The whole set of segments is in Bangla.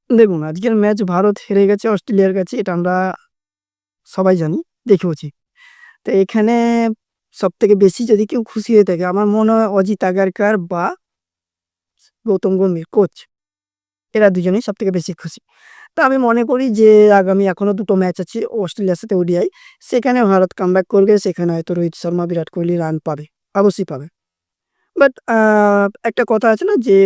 দেখুন আজকের ম্যাচ ভারত হেরে গেছে অস্ট্রেলিয়ার কাছে, এটা আমরা সবাই জানি, দেখেওছি। তো এখানে সবথেকে বেশি যদি কেউ খুশি হয়ে থাকে আমার মনে হয় অজিত আগারকার বা গৌতম গম্ভীর কোচ, এরা দুজনেই সবথেকে বেশি খুশি। তো আমি মনে করি যে আগামী এখনো ২ টো ম্যাচ আছে অস্ট্রেলিয়ার সাথে ওডিআই, সেখানে ভারত কামব্যাক করবে, সেখানে হয়তো রোহিত শর্মা, বিরাট কোহলি রান পাবে, অবশ্যই পাবে। বাট একটা কথা আছে না যে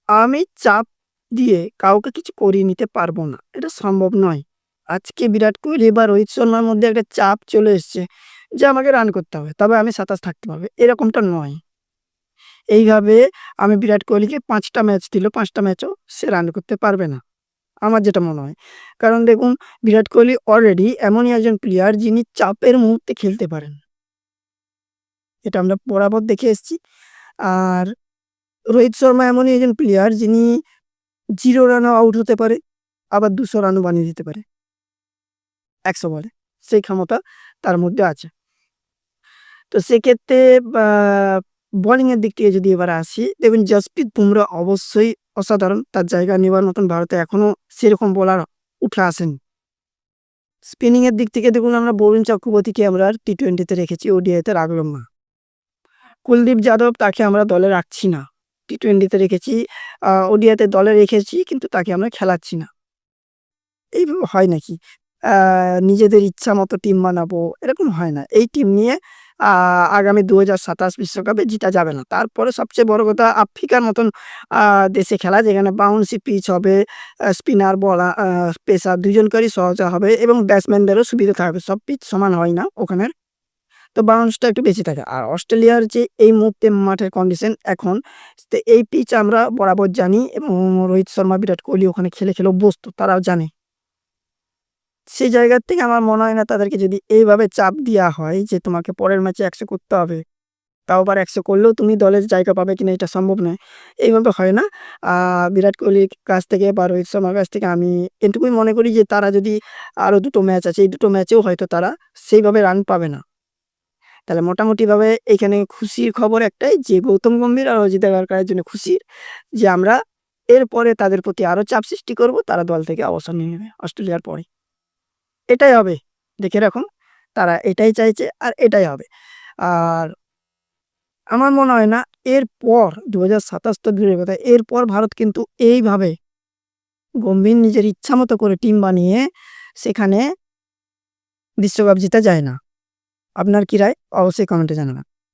আমি চাপ দিয়ে কাউকে কিছু করিয়ে নিতে পারবো না। এটা সম্ভব নয়। আজকে বিরাট কোহলি বা রোহিত শর্মার মধ্যে একটা চাপ চলে এসছে যে আমাকে রান করতে হবে। তবে আমি ২৭ থাকতে পারবে। এরকমটা নয়। এইভাবে আমি বিরাট কোহলিকে ৫ টা ম্যাচ দিল, ৫ টা ম্যাচও সে রান করতে পারবে না। আমার যেটা মনে হয়। কারণ দেখুন বিরাট কোহলি অলরেডি এমনই একজন প্লেয়ার যিনি চাপের মুহূর্তে খেলতে পারেন। এটা আমরা বরাবর দেখে এসেছি। আর রোহিত শর্মা এমনই একজন প্লেয়ার যিনি 0 রানেও আউট হতে পারে, আবার ২০০ রানও বানিয়ে দিতে পারে ১০০ বলে। সেই ক্ষমতা তার মধ্যে আছে। তো সেক্ষেত্রে বা বোলিংয়ের দিক থেকে যদি এবার আসি, দেখবেন জসপ্রীত বুমরা অবশ্যই অসাধারণ। তার জায়গা নেওয়ার মতন ভারতে এখনো সেরকম বোলার উঠে আসেনি। স্পিনিংয়ের দিক থেকে দেখুন আমরা বরুণ চক্রবর্তীকে আমরা টি-20 তে রেখেছি, ওডিআইতে রাখলাম না। কুলদীপ যাদব তাকে আমরা দলে রাখছি না। টি-20 তে রেখেছি, ওডিআইতে দলে রেখেছি কিন্তু তাকে আমরা খেলাচ্ছি না। এইভাবে হয় নাকি? আ নিজেদের ইচ্ছামতো টিম বানাবো, এরকম হয় না। এই টিম নিয়ে আ আগামী ২০২৭ বিশ্বকাপে জিতা যাবে না। তারপরে সবচেয়ে বড় কথা আফ্রিকার মতন আ দেশে খেলা যেখানে বাউন্সি পিচ হবে, স্পিনার পেসার ২ জনকারই সহজে হবে এবং ব্যাটসম্যানদেরও সুবিধা থাকবে। সব পিচ সমান হয় না ওখানের। তো বাউন্সটা একটু বেশি থাকে। আর অস্ট্রেলিয়ার যে এই মুহূর্তে মাঠের কন্ডিশন এখন, তো এই পিচ আমরা বরাবর জানি এবং রোহিত শর্মা, বিরাট কোহলি ওখানে খেলে অভ্যস্ত। তারাও জানে। সেই জায়গার থেকে আমার মনে হয় না তাদেরকে যদি এইভাবে চাপ দেয়া হয় যে তোমাকে পরের ম্যাচে ১০০ করতে হবে। তাও আবার ১০০ করলেও তুমি দলের জায়গা পাবে কিনা এটা সম্ভব নয়। এইভাবে হয় না। আ বিরাট কোহলির কাছ থেকে বা রোহিত শর্মার কাছ থেকে আমি এটুকুই মনে করি যে তারা যদি আরো ২ টো ম্যাচ আছে, এই ২ টো ম্যাচেও হয়তো তারা সেইভাবে রান পাবে না। তাহলে মোটামুটিভাবে এইখানে খুশির খবর একটাই যে গৌতম গম্ভীর আর অজিত আগারকারের জন্য খুশির যে আমরা এরপরে তাদের প্রতি আরো চাপ সৃষ্টি করব। তারা দল থেকে অবসর নিয়ে নেবে অস্ট্রেলিয়ার পরে। এটাই হবে। দেখে রাখুন। তারা এটাই চাইছে আর এটাই হবে। আর আমার মনে হয় না এরপর ২০২৭ তো দূরের কথা, এরপর ভারত কিন্তু এইভাবে গম্ভীর নিজের ইচ্ছামত করে টিম বানিয়ে সেখানে বিশ্বকাপ জিতা যায় না। আপনার কি রায়? অবশ্যই কমেন্টে জানাবেন।